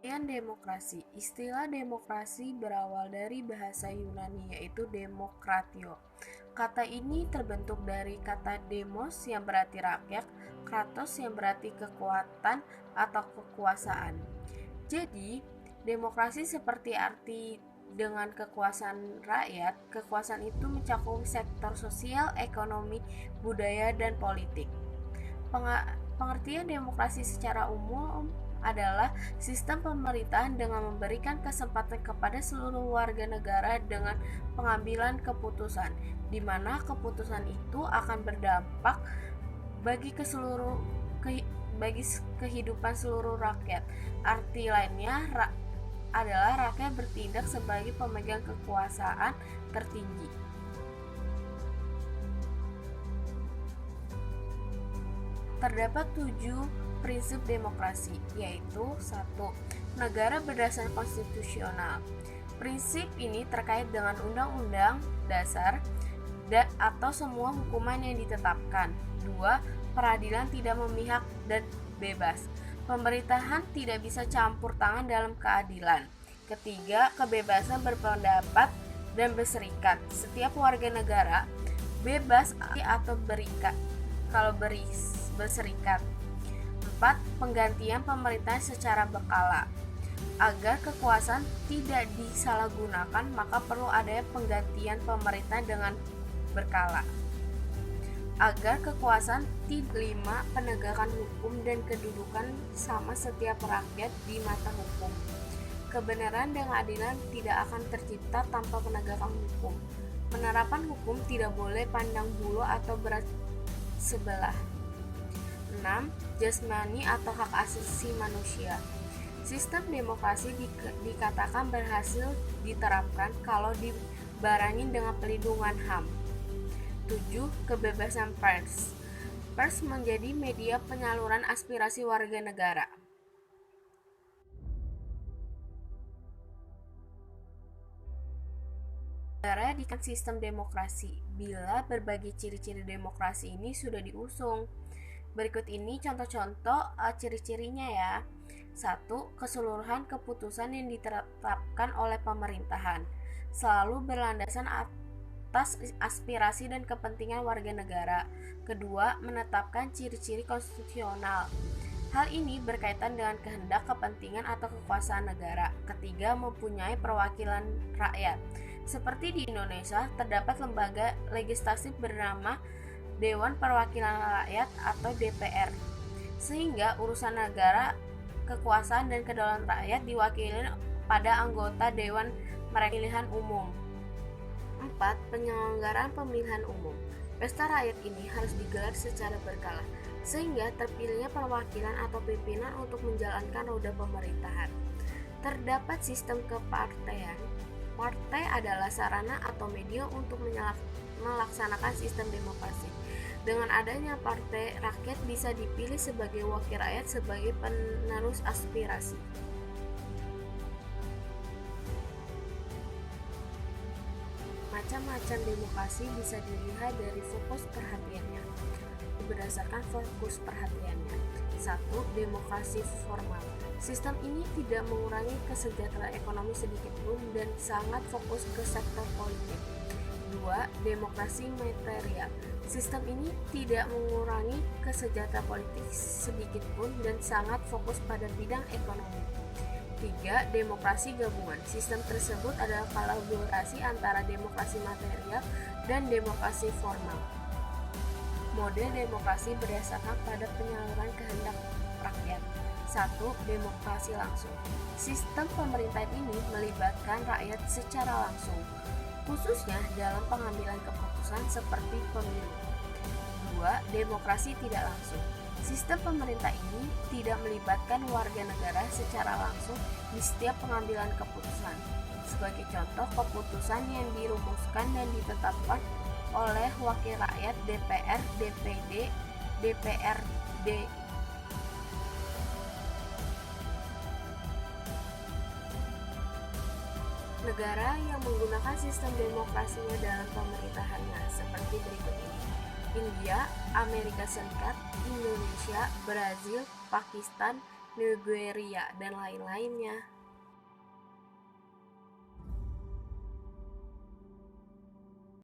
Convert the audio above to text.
Pengertian demokrasi. Istilah demokrasi berawal dari bahasa Yunani yaitu demokratio. Kata ini terbentuk dari kata demos yang berarti rakyat, kratos yang berarti kekuatan atau kekuasaan. Jadi, demokrasi seperti arti dengan kekuasaan rakyat, kekuasaan itu mencakup sektor sosial, ekonomi, budaya, dan politik. Pengertian demokrasi secara umum adalah sistem pemerintahan dengan memberikan kesempatan kepada seluruh warga negara dengan pengambilan keputusan, di mana keputusan itu akan berdampak bagi kehidupan seluruh rakyat. Arti lainnya adalah rakyat bertindak sebagai pemegang kekuasaan tertinggi. Terdapat 7 prinsip demokrasi, yaitu 1. Negara berdasar konstitusional. Prinsip ini terkait dengan undang-undang dasar atau semua hukuman yang ditetapkan. 2. Peradilan tidak memihak dan bebas. Pemerintahan tidak bisa campur tangan dalam keadilan. Ketiga, kebebasan berpendapat dan berserikat. Setiap warga negara bebas atau berserikat. 4. Penggantian pemerintahan secara berkala. Agar kekuasaan tidak disalahgunakan, maka perlu adanya penggantian pemerintah dengan berkala. Agar kekuasaan tidak penegakan hukum dan kedudukan sama setiap rakyat di mata hukum. Kebenaran dan keadilan tidak akan tercipta tanpa penegakan hukum. Penerapan hukum tidak boleh pandang bulu atau berat sebelah. 6. Jasmani atau hak asasi manusia. Sistem demokrasi dikatakan berhasil diterapkan kalau dibarengi dengan pelindungan HAM. 7. Kebebasan pers. Pers menjadi media penyaluran aspirasi warga negara. Negara di sistem demokrasi. Bila berbagai ciri-ciri demokrasi ini sudah diusung. Berikut ini contoh-contoh ciri-cirinya ya. 1. Keseluruhan keputusan yang ditetapkan oleh pemerintahan selalu berlandasan atas aspirasi dan kepentingan warga negara. Kedua, menetapkan ciri-ciri konstitusional. Hal ini berkaitan dengan kehendak, kepentingan, atau kekuasaan negara. Ketiga, mempunyai perwakilan rakyat. Seperti di Indonesia, terdapat lembaga legislatif bernama Dewan Perwakilan Rakyat atau DPR, sehingga urusan negara, kekuasaan, dan kedaulatan rakyat diwakili pada anggota Dewan Pemilihan Umum. 4. Penyelenggaraan pemilihan umum. Pesta rakyat ini harus digelar secara berkala, sehingga terpilihnya perwakilan atau pimpinan untuk menjalankan roda pemerintahan. Terdapat sistem kepartean. Partai adalah sarana atau media untuk melaksanakan sistem demokrasi. Dengan adanya partai, rakyat bisa dipilih sebagai wakil rakyat sebagai penerus aspirasi. Macam-macam demokrasi bisa dilihat dari fokus perhatiannya. Berdasarkan fokus perhatiannya. 1. Demokrasi formal. Sistem ini tidak mengurangi kesejahteraan ekonomi sedikitpun dan sangat fokus ke sektor politik. 2. Demokrasi material. Sistem ini tidak mengurangi kesejahteraan politik sedikitpun dan sangat fokus pada bidang ekonomi. 3. Demokrasi gabungan. Sistem tersebut adalah kolaborasi antara demokrasi material dan demokrasi formal. Model demokrasi berdasarkan pada penyaluran kehendak rakyat. 1. Demokrasi langsung. Sistem pemerintahan ini melibatkan rakyat secara langsung, khususnya dalam pengambilan keputusan seperti pemilu. 2. Demokrasi tidak langsung. Sistem pemerintah ini tidak melibatkan warga negara secara langsung di setiap pengambilan keputusan. Sebagai contoh, keputusan yang dirumuskan dan ditetapkan oleh wakil rakyat DPR, DPD, DPRD. Negara yang menggunakan sistem demokrasinya dalam pemerintahannya seperti berikut ini: India, Amerika Serikat, Indonesia, Brazil, Pakistan, Nigeria, dan lain-lainnya.